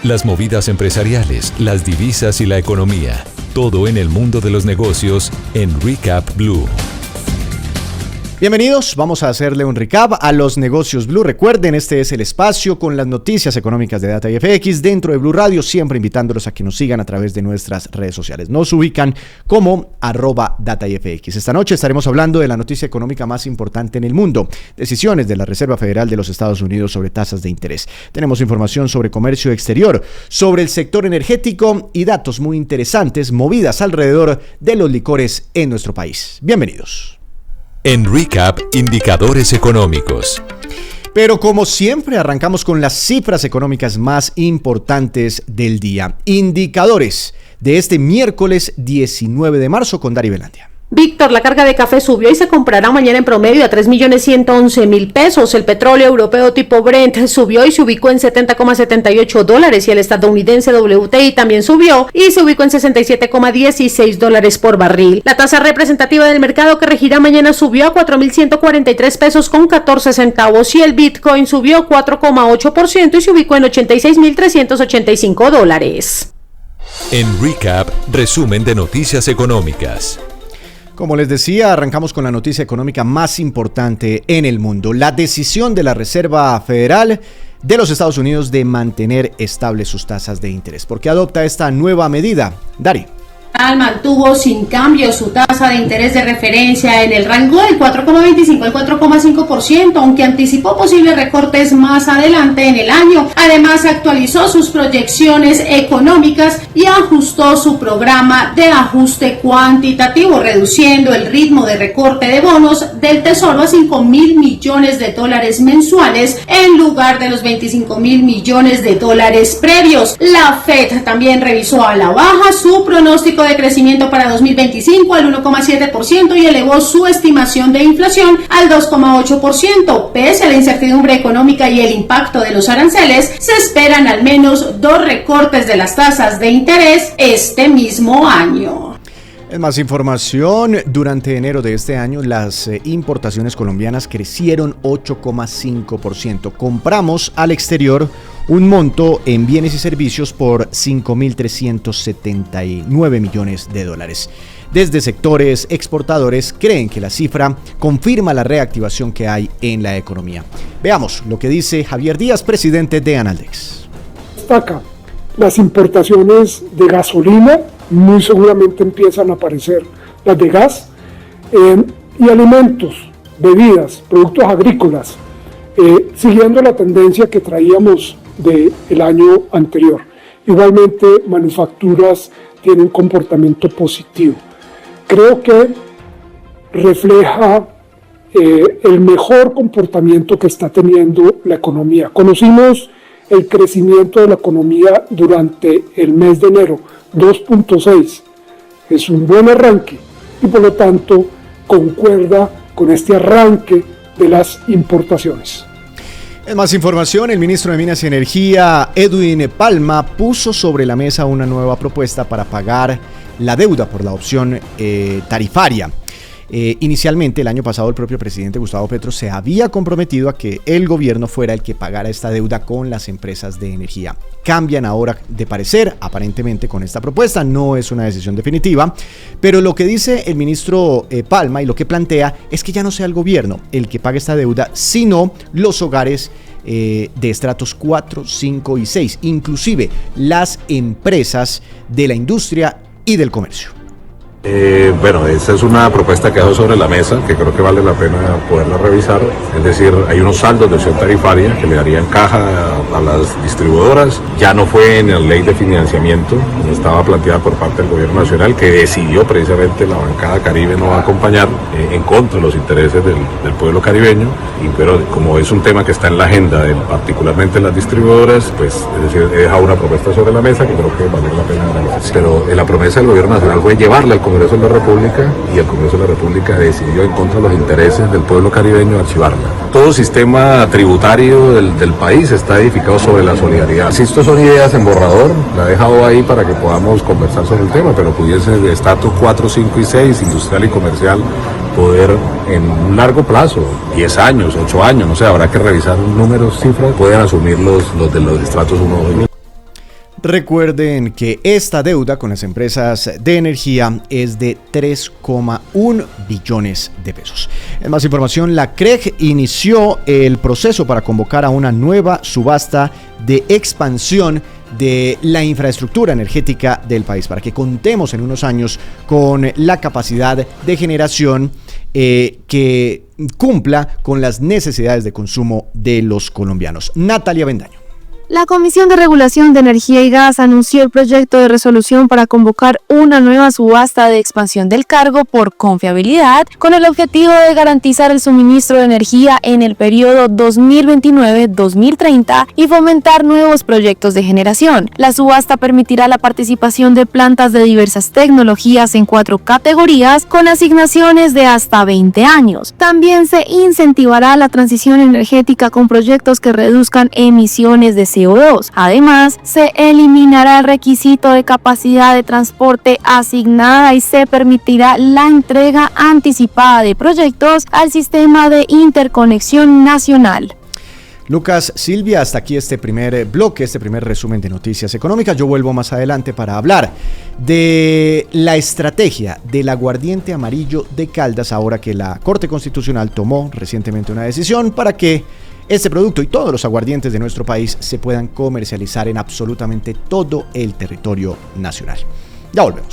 las movidas empresariales, las divisas y la economía. Todo en el mundo de los negocios en Recap Blue. Bienvenidos, vamos a hacerle un recap a los negocios Blue. Recuerden, este es el espacio con las noticias económicas de Data FX dentro de Blue Radio, siempre invitándolos a que nos sigan a través de nuestras redes sociales. Nos ubican como @DataFX. Esta noche estaremos hablando de la noticia económica más importante en el mundo, decisiones de la Reserva Federal de los Estados Unidos sobre tasas de interés. Tenemos información sobre comercio exterior, sobre el sector energético y datos muy interesantes, movidas alrededor de los licores en nuestro país. Bienvenidos. En Recap, indicadores económicos. Pero como siempre, arrancamos con las cifras económicas más importantes del día. Indicadores de este miércoles 19 de marzo con Dari Belandia. Víctor, la carga de café subió y se comprará mañana en promedio a 3.111.000 pesos. El petróleo europeo tipo Brent subió y se ubicó en $70,78 y el estadounidense WTI también subió y se ubicó en $67,16 por barril. La tasa representativa del mercado que regirá mañana subió a 4.143 pesos con 14 centavos y el Bitcoin subió 4,8% y se ubicó en $86.385. En Recap, resumen de noticias económicas. Como les decía, arrancamos con la noticia económica más importante en el mundo. La decisión de la Reserva Federal de los Estados Unidos de mantener estables sus tasas de interés. ¿Por qué adopta esta nueva medida? Dari. Mantuvo sin cambio su tasa de interés de referencia en el rango del 4,25 al 4,5%, aunque anticipó posibles recortes más adelante en el año. Además, actualizó sus proyecciones económicas y ajustó su programa de ajuste cuantitativo, reduciendo el ritmo de recorte de bonos del Tesoro a $5.000 millones mensuales en lugar de los $25.000 millones previos. La Fed también revisó a la baja su pronóstico de crecimiento para 2025 al 1,7% y elevó su estimación de inflación al 2,8%. Pese a la incertidumbre económica y el impacto de los aranceles, se esperan al menos 2 recortes de las tasas de interés este mismo año. En más información, durante enero de este año las importaciones colombianas crecieron 8,5%. Compramos al exterior un monto en bienes y servicios por $5.379 millones. Desde sectores exportadores creen que la cifra confirma la reactivación que hay en la economía. Veamos lo que dice Javier Díaz, presidente de Analdex. Destaca las importaciones de gasolina, muy seguramente empiezan a aparecer las de gas, y alimentos, bebidas, productos agrícolas, siguiendo la tendencia que traíamos del año anterior. Igualmente, manufacturas tienen comportamiento positivo. Creo que refleja el mejor comportamiento que está teniendo la economía. Conocimos el crecimiento de la economía durante el mes de enero, 2.6. Es un buen arranque y por lo tanto concuerda con este arranque de las importaciones. En más información, el ministro de Minas y Energía, Edwin Palma, puso sobre la mesa una nueva propuesta para pagar la deuda por la opción tarifaria. Inicialmente, el año pasado, el propio presidente Gustavo Petro se había comprometido a que el gobierno fuera el que pagara esta deuda con las empresas de energía. Cambian ahora de parecer, aparentemente, con esta propuesta. No es una decisión definitiva, pero lo que dice el ministro Palma y lo que plantea es que ya no sea el gobierno el que pague esta deuda, sino los hogares de estratos 4, 5 y 6, inclusive las empresas de la industria y del comercio. Bueno, esa es una propuesta que dejo sobre la mesa, que creo que vale la pena poderla revisar. Es decir, hay unos saldos de opción tarifaria que le darían caja a las distribuidoras. Ya no fue en la ley de financiamiento, estaba planteada por parte del gobierno nacional, que decidió precisamente la bancada Caribe no acompañar en contra de los intereses del pueblo caribeño. Pero como es un tema que está en la agenda, particularmente en las distribuidoras, pues es decir, he dejado una propuesta sobre la mesa que creo que vale la pena analizar. Pero la promesa del gobierno nacional fue llevarla al Congreso de la República, y el Congreso de la República decidió en contra de los intereses del pueblo caribeño archivarla. Todo sistema tributario del país está edificado sobre la solidaridad. Si esto son ideas en borrador, la he dejado ahí para que podamos conversar sobre el tema, pero pudiese de estatus 4, 5 y 6, industrial y comercial, poder en un largo plazo, 10 años, 8 años, no sé, habrá que revisar números, cifras, pueden asumir los de los estratos 1 o 2. Recuerden que esta deuda con las empresas de energía es de 3,1 billones de pesos. En más información, la CREG inició el proceso para convocar a una nueva subasta de expansión de la infraestructura energética del país, para que contemos en unos años con la capacidad de generación que cumpla con las necesidades de consumo de los colombianos. Natalia Bendaño. La Comisión de Regulación de Energía y Gas anunció el proyecto de resolución para convocar una nueva subasta de expansión del cargo por confiabilidad, con el objetivo de garantizar el suministro de energía en el periodo 2029-2030 y fomentar nuevos proyectos de generación. La subasta permitirá la participación de plantas de diversas tecnologías en 4 categorías, con asignaciones de hasta 20 años. También se incentivará la transición energética con proyectos que reduzcan emisiones de CO2. Además, se eliminará el requisito de capacidad de transporte asignada y se permitirá la entrega anticipada de proyectos al sistema de interconexión nacional. Lucas, Silvia, hasta aquí este primer bloque, este primer resumen de noticias económicas. Yo vuelvo más adelante para hablar de la estrategia del aguardiente amarillo de Caldas, ahora que la Corte Constitucional tomó recientemente una decisión para que este producto y todos los aguardientes de nuestro país se puedan comercializar en absolutamente todo el territorio nacional. Ya volvemos.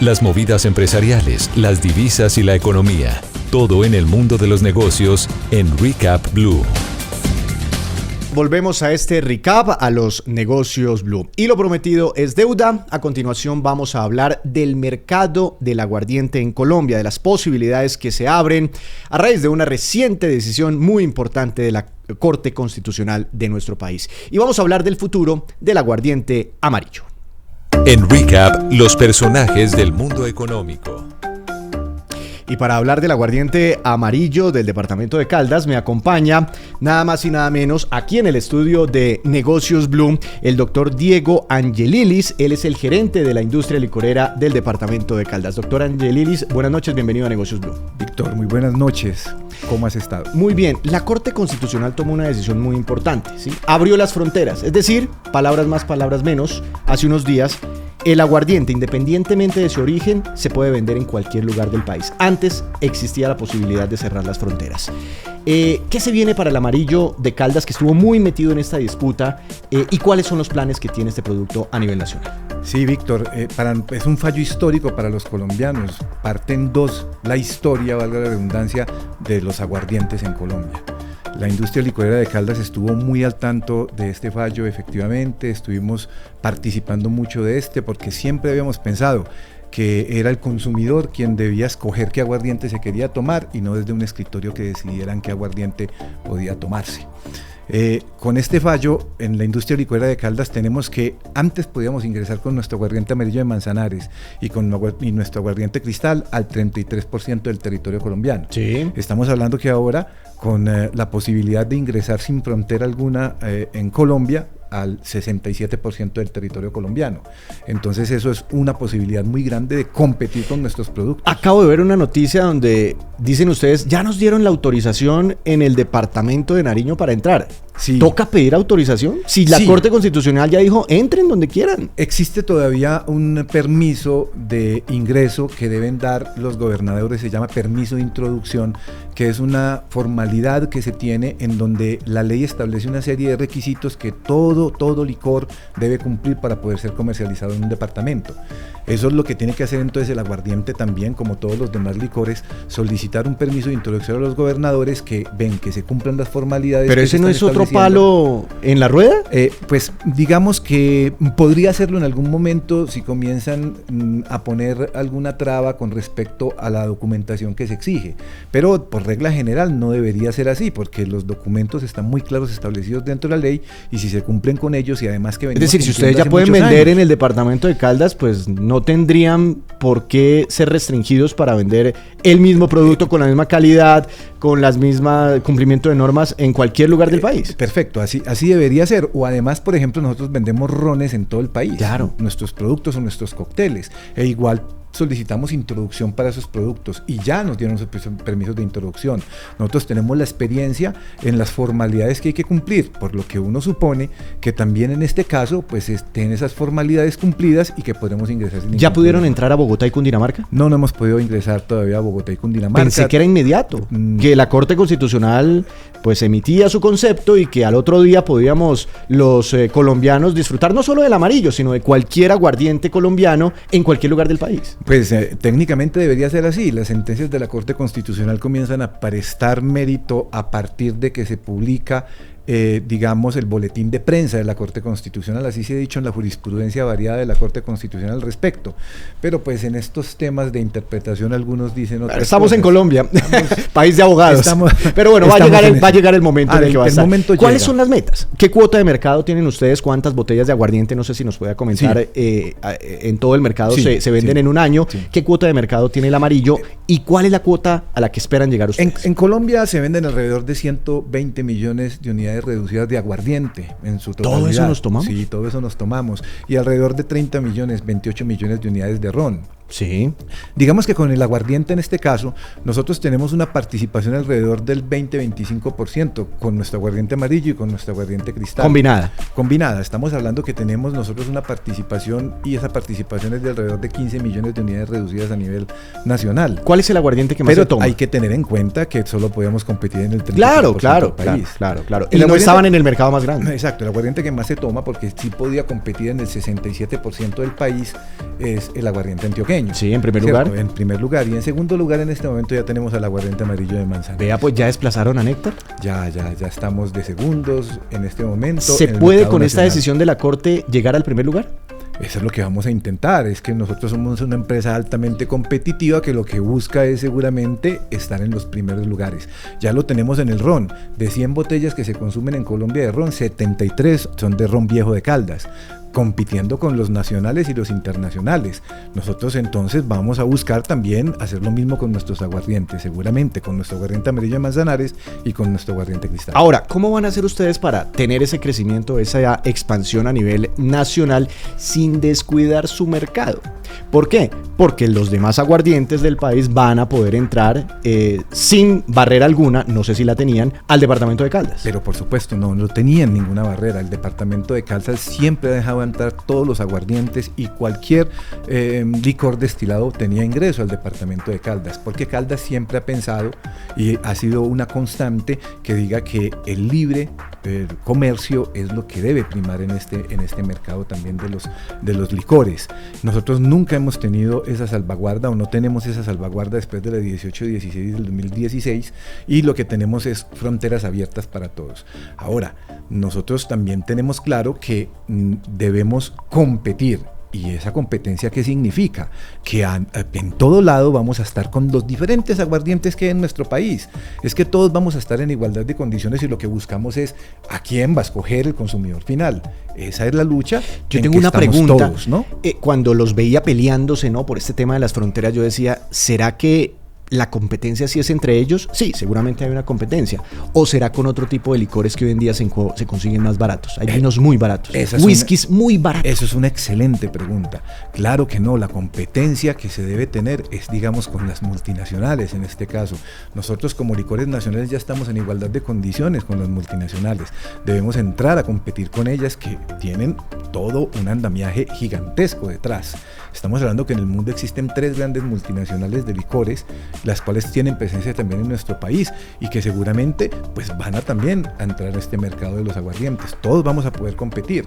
Las movidas empresariales, las divisas y la economía. Todo en el mundo de los negocios en Recap Blue. Volvemos a este recap a los negocios Blue. Y lo prometido es deuda. A continuación vamos a hablar del mercado del aguardiente en Colombia, de las posibilidades que se abren a raíz de una reciente decisión muy importante de la Corte Constitucional de nuestro país. Y vamos a hablar del futuro del aguardiente amarillo. En Recap, los personajes del mundo económico. Y para hablar del aguardiente amarillo del departamento de Caldas, me acompaña nada más y nada menos aquí en el estudio de Negocios Blue, el doctor Diego Angelilis. Él es el gerente de la industria licorera del departamento de Caldas. Doctor Angelilis, buenas noches, bienvenido a Negocios Blue. Víctor, muy buenas noches. ¿Cómo has estado? Muy bien, la Corte Constitucional tomó una decisión muy importante, ¿sí? Abrió las fronteras, es decir, palabras más, palabras menos. Hace unos días, el aguardiente, independientemente de su origen, se puede vender en cualquier lugar del país. Antes existía la posibilidad de cerrar las fronteras. ¿Qué se viene para el amarillo de Caldas, que estuvo muy metido en esta disputa? ¿Y cuáles son los planes que tiene este producto a nivel nacional? Sí, Víctor, es un fallo histórico para los colombianos. Parte en dos la historia, valga la redundancia, de los aguardientes en Colombia. La industria licorera de Caldas estuvo muy al tanto de este fallo, efectivamente, estuvimos participando mucho de porque siempre habíamos pensado que era el consumidor quien debía escoger qué aguardiente se quería tomar y no desde un escritorio que decidieran qué aguardiente podía tomarse. Con este fallo en la industria licorera de Caldas tenemos que antes podíamos ingresar con nuestro aguardiente amarillo de Manzanares y con nuestro aguardiente Cristal al 33% del territorio colombiano. Sí. Estamos hablando que ahora con la posibilidad de ingresar sin frontera alguna en Colombia al 67% del territorio colombiano. Entonces eso es una posibilidad muy grande de competir con nuestros productos. Acabo de ver una noticia donde dicen ustedes, ya nos dieron la autorización en el departamento de Nariño para entrar. Sí. ¿Toca pedir autorización? Si la Corte Constitucional ya dijo, entren donde quieran. Existe todavía un permiso de ingreso que deben dar los gobernadores, se llama permiso de introducción, que es una formalidad que se tiene en donde la ley establece una serie de requisitos que todo licor debe cumplir para poder ser comercializado en un departamento. Eso es lo que tiene que hacer entonces el aguardiente también, como todos los demás licores, solicitar un permiso de introducción a los gobernadores que ven que se cumplan las formalidades. ¿Pero ese no es otro palo en la rueda? Pues digamos que podría hacerlo en algún momento si comienzan a poner alguna traba con respecto a la documentación que se exige, pero por regla general no debería ser así, porque los documentos están muy claros establecidos dentro de la ley y si se cumplen con ellos y además que venimos. Es decir, si ustedes ya pueden vender en el departamento de Caldas, pues no tendrían por qué ser restringidos para vender el mismo producto con la misma calidad, con las mismas cumplimiento de normas en cualquier lugar del país. Perfecto, así debería ser. O además, por ejemplo, nosotros vendemos rones en todo el país. Claro. Nuestros productos o nuestros cócteles. E igual solicitamos introducción para esos productos y ya nos dieron esos permisos de introducción. Nosotros tenemos la experiencia en las formalidades que hay que cumplir, por lo que uno supone que también en este caso pues tienen esas formalidades cumplidas y que podremos ingresar sin ¿Ya pudieron entrar a Bogotá y Cundinamarca? No hemos podido ingresar todavía a Bogotá y Cundinamarca. Pensé que era inmediato, que la Corte Constitucional pues emitía su concepto y que al otro día podíamos los colombianos disfrutar no solo del amarillo, sino de cualquier aguardiente colombiano en cualquier lugar del país. Pues técnicamente debería ser así. Las sentencias de la Corte Constitucional comienzan a prestar mérito a partir de que se publica digamos, el boletín de prensa de la Corte Constitucional, así se ha dicho en la jurisprudencia variada de la Corte Constitucional al respecto. Pero pues en estos temas de interpretación algunos dicen otras Estamos cosas. en Colombia, país de abogados. Pero bueno, va a llegar el momento en el que va a estar. ¿Cuáles son las metas? ¿Qué cuota de mercado tienen ustedes? ¿Cuántas botellas de aguardiente? No sé si nos puede comentar. Sí. En todo el mercado se venden en un año. Sí. ¿Qué cuota de mercado tiene el amarillo? ¿Y cuál es la cuota a la que esperan llegar ustedes? En Colombia se venden alrededor de 120 millones de unidades reducidas de aguardiente en su totalidad. ¿Todo eso nos tomamos? Sí, todo eso nos tomamos. Y alrededor de 30 millones, 28 millones de unidades de ron. Sí. Digamos que con el aguardiente en este caso, nosotros tenemos una participación alrededor del 20-25% con nuestro aguardiente amarillo y con nuestro aguardiente cristal. Combinada. Estamos hablando que tenemos nosotros una participación y esa participación es de alrededor de 15 millones de unidades reducidas a nivel nacional. ¿Cuál es el aguardiente que más se toma? Pero hay que tener en cuenta que solo podíamos competir en el 30% del país. Claro. Y no estaban en el mercado más grande. Exacto. El aguardiente que más se toma, porque sí podía competir en el 67% del país, es el aguardiente antioqueño. Sí, en primer lugar. En primer lugar. Y en segundo lugar, en este momento ya tenemos al aguardiente amarillo de Manzanares. Vea, pues ya desplazaron a Néctar. Ya estamos de segundos en este momento. ¿Se puede con esta decisión de la Corte llegar al primer lugar? Eso es lo que vamos a intentar, es que nosotros somos una empresa altamente competitiva que lo que busca es seguramente estar en los primeros lugares. Ya lo tenemos en el ron, de 100 botellas que se consumen en Colombia de ron, 73 son de ron viejo de Caldas, compitiendo con los nacionales y los internacionales. Nosotros entonces vamos a buscar también hacer lo mismo con nuestros aguardientes, seguramente con nuestro aguardiente amarillo de Manzanares y con nuestro aguardiente cristal. Ahora, ¿cómo van a hacer ustedes para tener ese crecimiento, esa expansión a nivel nacional sin descuidar su mercado? ¿Por qué? Porque los demás aguardientes del país van a poder entrar sin barrera alguna, no sé si la tenían, al departamento de Caldas. Pero por supuesto, no tenían ninguna barrera. El departamento de Caldas siempre ha dejado entrar todos los aguardientes y cualquier licor destilado tenía ingreso al departamento de Caldas, porque Caldas siempre ha pensado y ha sido una constante que diga que el libre comercio es lo que debe primar en este mercado también de los licores. Nosotros nunca hemos tenido esa salvaguarda o no tenemos esa salvaguarda después de la 18-16 del 2016 y lo que tenemos es fronteras abiertas para todos. Ahora, nosotros también tenemos claro que debemos competir. ¿Y esa competencia qué significa? Que en todo lado vamos a estar con los diferentes aguardientes que hay en nuestro país. Es que todos vamos a estar en igualdad de condiciones y lo que buscamos es a quién va a escoger el consumidor final. Esa es la lucha. Yo tengo una pregunta. Todos, ¿no? Cuando los veía peleándose, ¿no?, por este tema de las fronteras, yo decía, ¿será que la competencia sí es entre ellos? Sí, seguramente hay una competencia. ¿O será con otro tipo de licores que hoy en día se consiguen más baratos? Hay vinos muy baratos, whiskies muy baratos. Eso es una excelente pregunta. Claro que no, la competencia que se debe tener es, digamos, con las multinacionales en este caso. Nosotros como licores nacionales ya estamos en igualdad de condiciones con las multinacionales. Debemos entrar a competir con ellas que tienen todo un andamiaje gigantesco detrás. Estamos hablando que en el mundo existen 3 grandes multinacionales de licores, las cuales tienen presencia también en nuestro país y que seguramente pues van a también a entrar a este mercado de los aguardientes. Todos vamos a poder competir,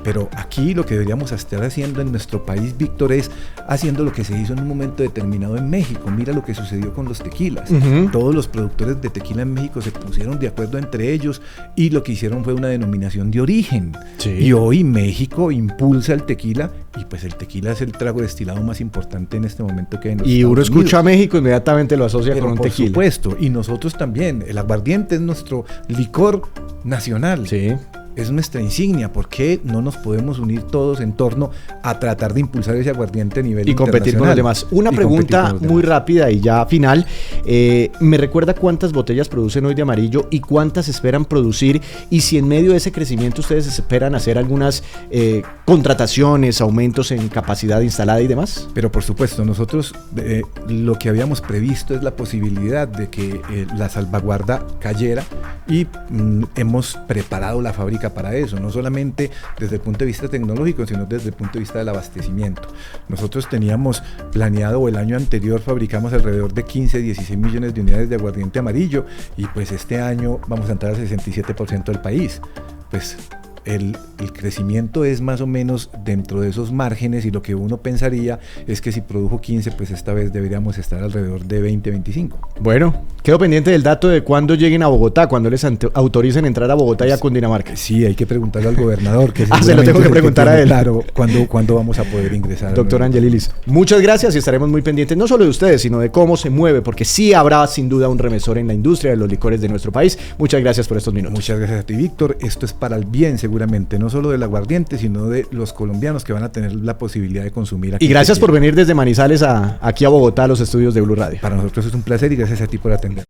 pero aquí lo que deberíamos estar haciendo en nuestro país, Víctor, es haciendo lo que se hizo en un momento determinado en México. Mira lo que sucedió con los tequilas. Todos los productores de tequila en México se pusieron de acuerdo entre ellos y lo que hicieron fue una denominación de origen. Sí. Y hoy México impulsa el tequila y pues el tequila es el trago destilado más importante en este momento que hay en los Estados Unidos. Y uno escucha a México inmediatamente lo asocia con un tequila. Por supuesto, y nosotros también. El aguardiente es nuestro licor nacional. Sí. Es nuestra insignia. ¿Por qué no nos podemos unir todos en torno a tratar de impulsar ese aguardiente a nivel internacional? Y competir con los demás. Una pregunta muy rápida y ya final. ¿Me recuerda cuántas botellas producen hoy de amarillo y cuántas esperan producir? Y si en medio de ese crecimiento ustedes esperan hacer algunas contrataciones, aumentos en capacidad instalada y demás? Pero por supuesto, nosotros lo que habíamos previsto es la posibilidad de que la salvaguarda cayera y hemos preparado la fábrica para eso, no solamente desde el punto de vista tecnológico, sino desde el punto de vista del abastecimiento. Nosotros teníamos planeado, o el año anterior fabricamos alrededor de 15-16 millones de unidades de aguardiente amarillo y pues este año vamos a entrar al 67% del país. Pues el crecimiento es más o menos dentro de esos márgenes y lo que uno pensaría es que si produjo 15, pues esta vez deberíamos estar alrededor de 20-25. Bueno, quedo pendiente del dato de cuándo lleguen a Bogotá, cuándo les autoricen entrar a Bogotá y a Cundinamarca. Sí, hay que preguntarle al gobernador. Que se lo tengo que preguntar a él. Claro, ¿cuándo vamos a poder ingresar? Doctor Angelilis, muchas gracias y estaremos muy pendientes no solo de ustedes, sino de cómo se mueve, porque sí habrá sin duda un remesor en la industria de los licores de nuestro país. Muchas gracias por estos minutos. Muchas gracias a ti, Víctor. Esto es para el bien seguramente, no solo del aguardiente, sino de los colombianos que van a tener la posibilidad de consumir aquí. Y gracias por venir desde Manizales aquí a Bogotá a los estudios de Blue Radio. Para nosotros es un placer y gracias a ti por atender.